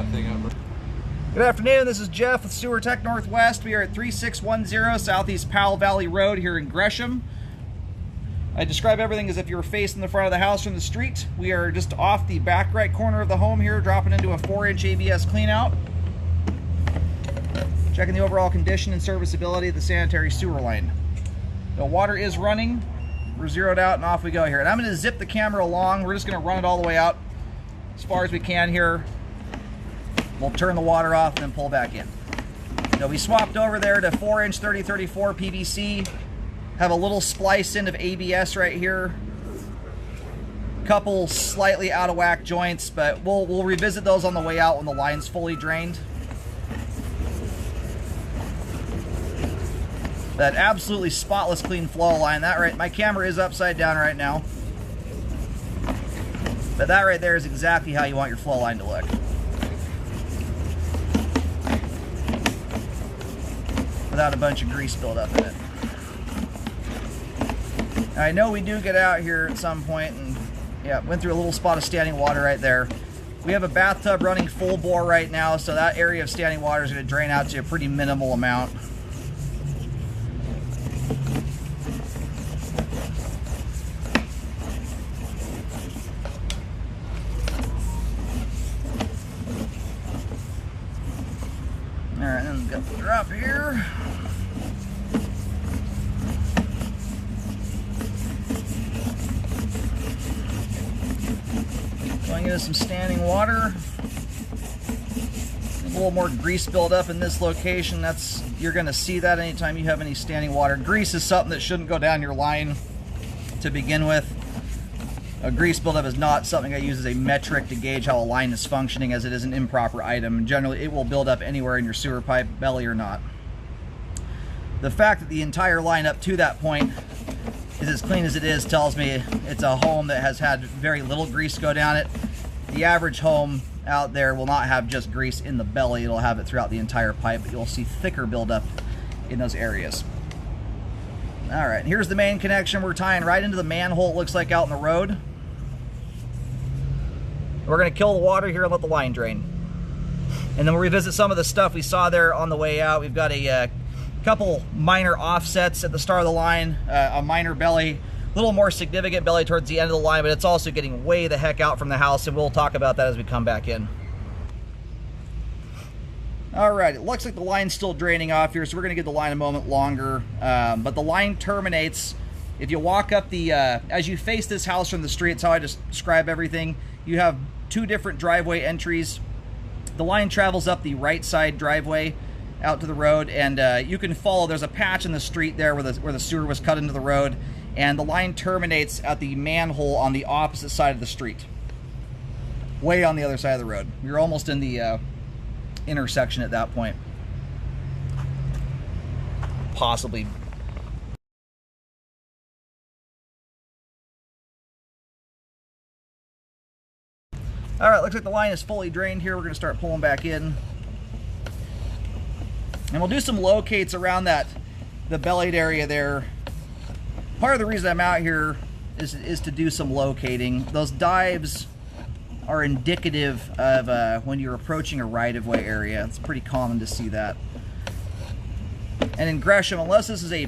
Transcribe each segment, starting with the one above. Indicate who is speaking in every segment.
Speaker 1: that thing up.
Speaker 2: Good afternoon, this is Jeff with Sewer Tech Northwest. We are at 3610 Southeast Powell Valley Road here in Gresham. I describe everything as if you were facing the front of the house from the street. We are just off the back right corner of the home here, dropping into a 4-inch ABS cleanout. Checking the overall condition and serviceability of the sanitary sewer line. The water is running. We're zeroed out and off we go here. And I'm going to zip the camera along. We're just going to run it all the way out as far as we can here. We'll turn the water off and then pull back in. So we swapped over there to 4-inch 3034 PVC. Have a little splice end of ABS right here. Couple slightly out of whack joints, but we'll revisit those on the way out when the line's fully drained. That absolutely spotless clean flow line. That right, my camera is upside down right now. But that right there is exactly how you want your flow line to look. Without a bunch of grease buildup in it. I know we do get out here at some point and yeah, went through a little spot of standing water right there. We have a bathtub running full bore right now, so that area of standing water is going to drain out to a pretty minimal amount. Alright, then we've got the drop here. Going into some standing water. A little more grease buildup in this location. You're going to see that anytime you have any standing water. Grease is something that shouldn't go down your line to begin with. A grease buildup is not something I use as a metric to gauge how a line is functioning, as it is an improper item. Generally, it will build up anywhere in your sewer pipe, belly or not. The fact that the entire line up to that point is as clean as it is tells me it's a home that has had very little grease go down it. The average home out there will not have just grease in the belly, it'll have it throughout the entire pipe, but you'll see thicker buildup in those areas. Alright, here's the main connection. We're tying right into the manhole, it looks like, out in the road. We're going to kill the water here and let the line drain. And then we'll revisit some of the stuff we saw there on the way out. We've got a couple minor offsets at the start of the line, a minor belly, a little more significant belly towards the end of the line, but it's also getting way the heck out from the house, and we'll talk about that as we come back in. Alright, it looks like the line's still draining off here, so we're going to give the line a moment longer. But the line terminates. If you walk up the, as you face this house from the street, it's how I just describe everything. You have two different driveway entries. The line travels up the right side driveway out to the road, and you can follow. There's a patch in the street there where the sewer was cut into the road, and the line terminates at the manhole on the opposite side of the street, way on the other side of the road. You're almost in the intersection at that point. Possibly. Alright, looks like the line is fully drained here. We're going to start pulling back in. And we'll do some locates around the bellied area there. Part of the reason I'm out here is to do some locating. Those dives are indicative of when you're approaching a right-of-way area. It's pretty common to see that. And in Gresham, unless this is a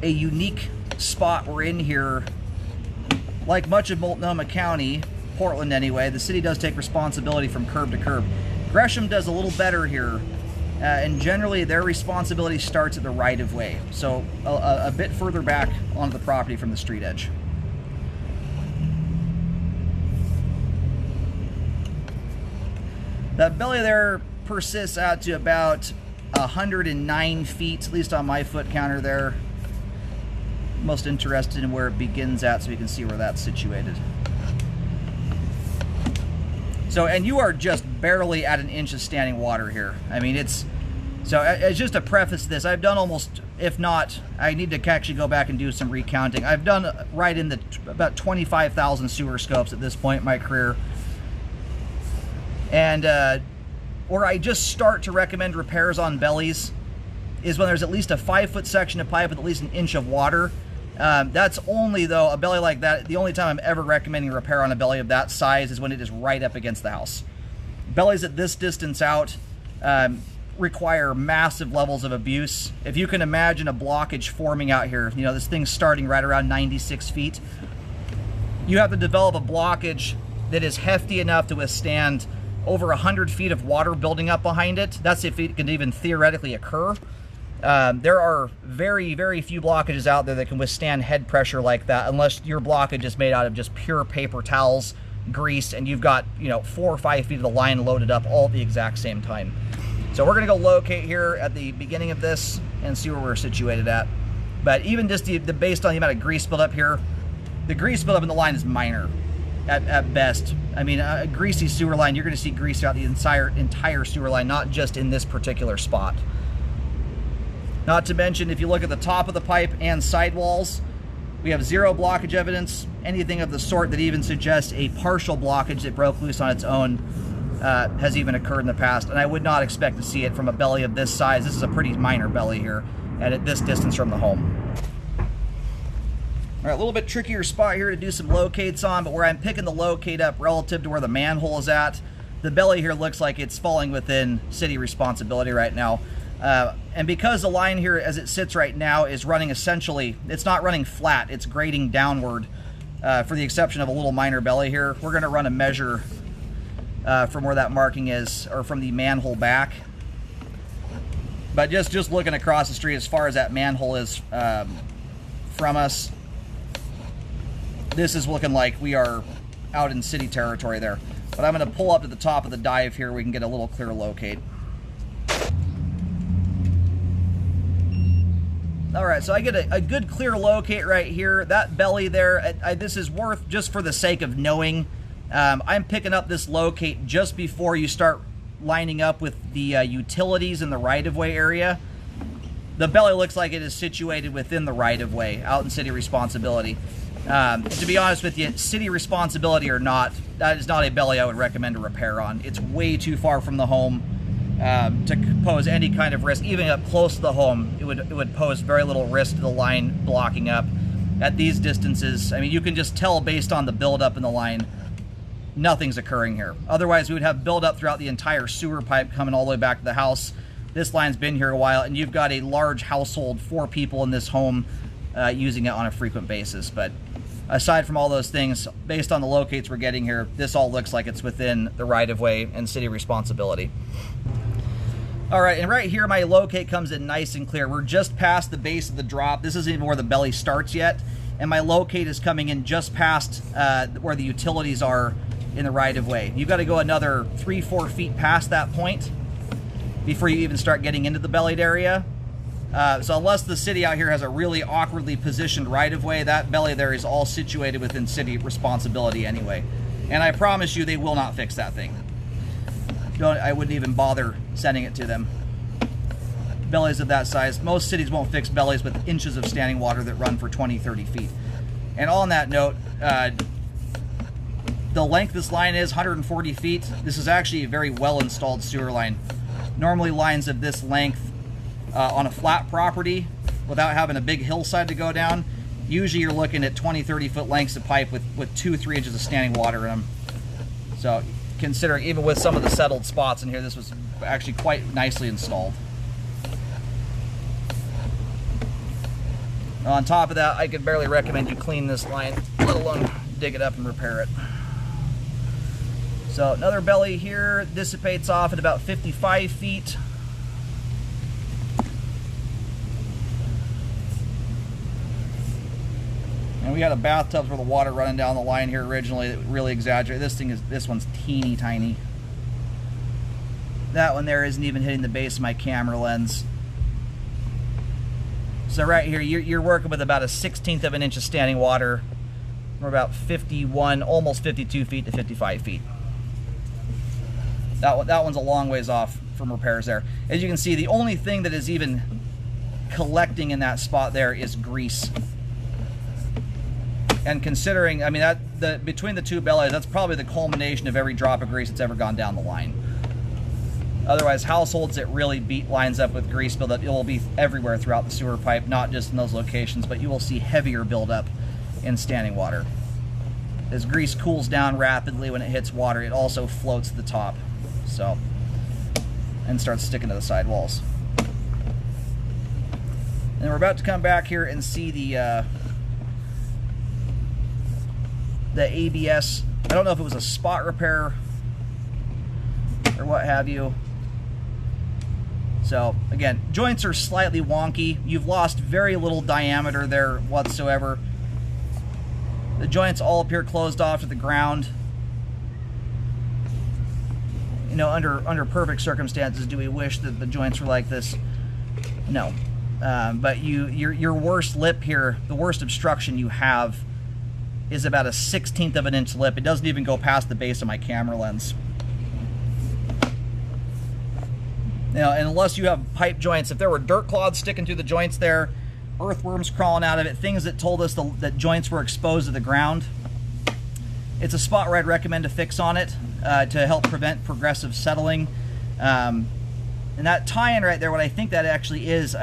Speaker 2: unique spot we're in here, like much of Multnomah County, Portland anyway, the city does take responsibility from curb to curb. Gresham does a little better here, and generally their responsibility starts at the right-of-way, so a bit further back onto the property from the street edge. That belly there persists out to about 109 feet, at least on my foot counter there. Most interested in where it begins at, so you can see where that's situated. So, and you are just barely at an inch of standing water here. I mean, it's just to preface this, I've done almost, if not, I need to actually go back and do some recounting. I've done right in the about 25,000 sewer scopes at this point in my career. And where I just start to recommend repairs on bellies is when there's at least a 5-foot section of pipe with at least an inch of water. That's only, though, a belly like that, the only time I'm ever recommending repair on a belly of that size is when it is right up against the house. Bellies at this distance out require massive levels of abuse. If you can imagine a blockage forming out here, you know, this thing's starting right around 96 feet. You have to develop a blockage that is hefty enough to withstand over 100 feet of water building up behind it. That's if it can even theoretically occur. There are very, very few blockages out there that can withstand head pressure like that, unless your blockage is made out of just pure paper towels, grease, and you've got, you know, 4 or 5 feet of the line loaded up all at the exact same time. So we're gonna go locate here at the beginning of this and see where we're situated at. But even just based on the amount of grease buildup here, the grease buildup in the line is minor at best. I mean, a greasy sewer line, you're gonna see grease throughout the entire sewer line, not just in this particular spot. Not to mention, if you look at the top of the pipe and sidewalls, we have zero blockage evidence. Anything of the sort that even suggests a partial blockage that broke loose on its own has even occurred in the past, and I would not expect to see it from a belly of this size. This is a pretty minor belly here, and at this distance from the home. All right, a little bit trickier spot here to do some locates on, but where I'm picking the locate up relative to where the manhole is at, the belly here looks like it's falling within city responsibility right now. And because the line here as it sits right now is running essentially, it's not running flat, it's grading downward, for the exception of a little minor belly here. We're gonna run a measure from where that marking is, or from the manhole back. But just looking across the street as far as that manhole is from us, this is looking like we are out in city territory there. But I'm gonna pull up to the top of the dive here, we can get a little clearer locate. All right, so I get a good clear locate right here. That belly there, this is worth, just for the sake of knowing, I'm picking up this locate just before you start lining up with the utilities in the right-of-way area. The belly looks like it is situated within the right-of-way, out in city responsibility. To be honest with you, city responsibility or not, that is not a belly I would recommend a repair on. It's way too far from the home to pose any kind of risk. Even up close to the home, it would pose very little risk to the line blocking up. At these distances, I mean, you can just tell based on the buildup in the line, nothing's occurring here. Otherwise, we would have buildup throughout the entire sewer pipe coming all the way back to the house. This line's been here a while, and you've got a large household, 4 people in this home using it on a frequent basis. But aside from all those things, based on the locates we're getting here, this all looks like it's within the right-of-way and city responsibility. All right, and right here, my locate comes in nice and clear. We're just past the base of the drop. This isn't even where the belly starts yet, and my locate is coming in just past where the utilities are in the right-of-way. You've got to go another 3-4 feet past that point before you even start getting into the bellied area. So unless the city out here has a really awkwardly positioned right-of-way, that belly there is all situated within city responsibility anyway. And I promise you, they will not fix that thing. I wouldn't even bother sending it to them. Bellies of that size, most cities won't fix bellies with inches of standing water that run for 20, 30 feet. And on that note, the length of this line is 140 feet. This is actually a very well-installed sewer line. Normally lines of this length on a flat property, without having a big hillside to go down, usually you're looking at 20, 30 foot lengths of pipe with 2-3 inches of standing water in them. So considering, even with some of the settled spots in here, this was actually quite nicely installed. On top of that, I could barely recommend you clean this line, let alone dig it up and repair it. So another belly here dissipates off at about 55 feet. And we had a bathtub for the water running down the line here originally that really exaggerated. This one's teeny tiny. That one there isn't even hitting the base of my camera lens. So right here, you're working with about a 1/16 of an inch of standing water. We're about 51, almost 52 feet to 55 feet. That one's a long ways off from repairs there. As you can see, the only thing that is even collecting in that spot there is grease. And considering, I mean, between the two bellies, that's probably the culmination of every drop of grease that's ever gone down the line. Otherwise, households that really beat lines up with grease buildup, it will be everywhere throughout the sewer pipe, not just in those locations, but you will see heavier buildup in standing water. As grease cools down rapidly when it hits water, it also floats to the top. So, and starts sticking to the sidewalls. And we're about to come back here and see the ABS. I don't know if it was a spot repair or what have you. So again, joints are slightly wonky. You've lost very little diameter there whatsoever. The joints all appear closed off to the ground. You know, under perfect circumstances, do we wish that the joints were like this? No. But your worst lip here, the worst obstruction you have, is about a 1/16 of an inch lip. It doesn't even go past the base of my camera lens. Now, and unless you have pipe joints, if there were dirt clods sticking through the joints there, earthworms crawling out of it, things that told us that joints were exposed to the ground, it's a spot where I'd recommend a fix on it to help prevent progressive settling. And that tie-in right there, what I think that actually is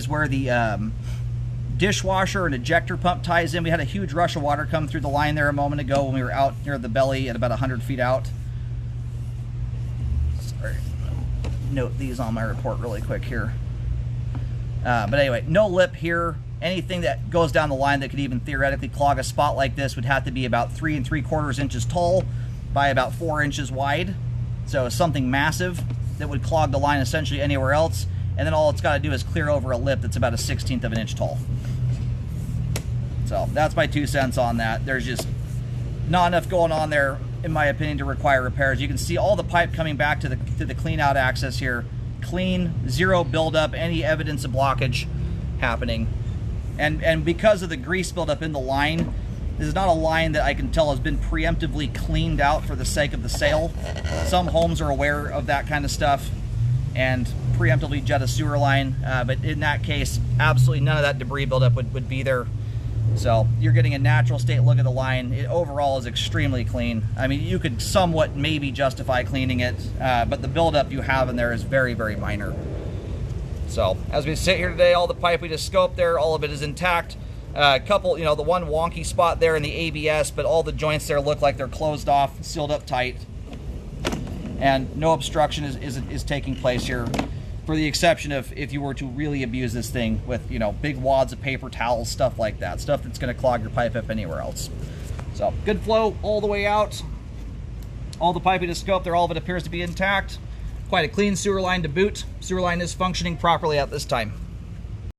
Speaker 2: where the dishwasher and ejector pump ties in. We had a huge rush of water come through the line there a moment ago when we were out near the belly at about 100 feet out. Sorry. Note these on my report really quick here. But anyway, no lip here. Anything that goes down the line that could even theoretically clog a spot like this would have to be about 3 3/4 inches tall by about 4 inches wide. So something massive that would clog the line essentially anywhere else. And then all it's got to do is clear over a lip that's about a 1/16 of an inch tall. So that's my 2 cents on that. There's just not enough going on there, in my opinion, to require repairs. You can see all the pipe coming back to the clean out access here. Clean, zero buildup, any evidence of blockage happening. And because of the grease buildup in the line, this is not a line that I can tell has been preemptively cleaned out for the sake of the sale. Some homes are aware of that kind of stuff and preemptively jet a sewer line, but in that case, absolutely none of that debris buildup would be there. So you're getting a natural state look at the line. It overall is extremely clean. I mean, you could somewhat maybe justify cleaning it, but the buildup you have in there is very, very minor. So as we sit here today, all the pipe we just scoped there, all of it is intact. A couple, you know, the one wonky spot there in the ABS, but all the joints there look like they're closed off, sealed up tight, and no obstruction is taking place here, for the exception of if you were to really abuse this thing with, you know, big wads of paper towels, stuff like that, stuff that's going to clog your pipe up anywhere else. So good flow all the way out. All the pipe we just scoped there, all of it appears to be intact. Quite a clean sewer line to boot. Sewer line is functioning properly at this time.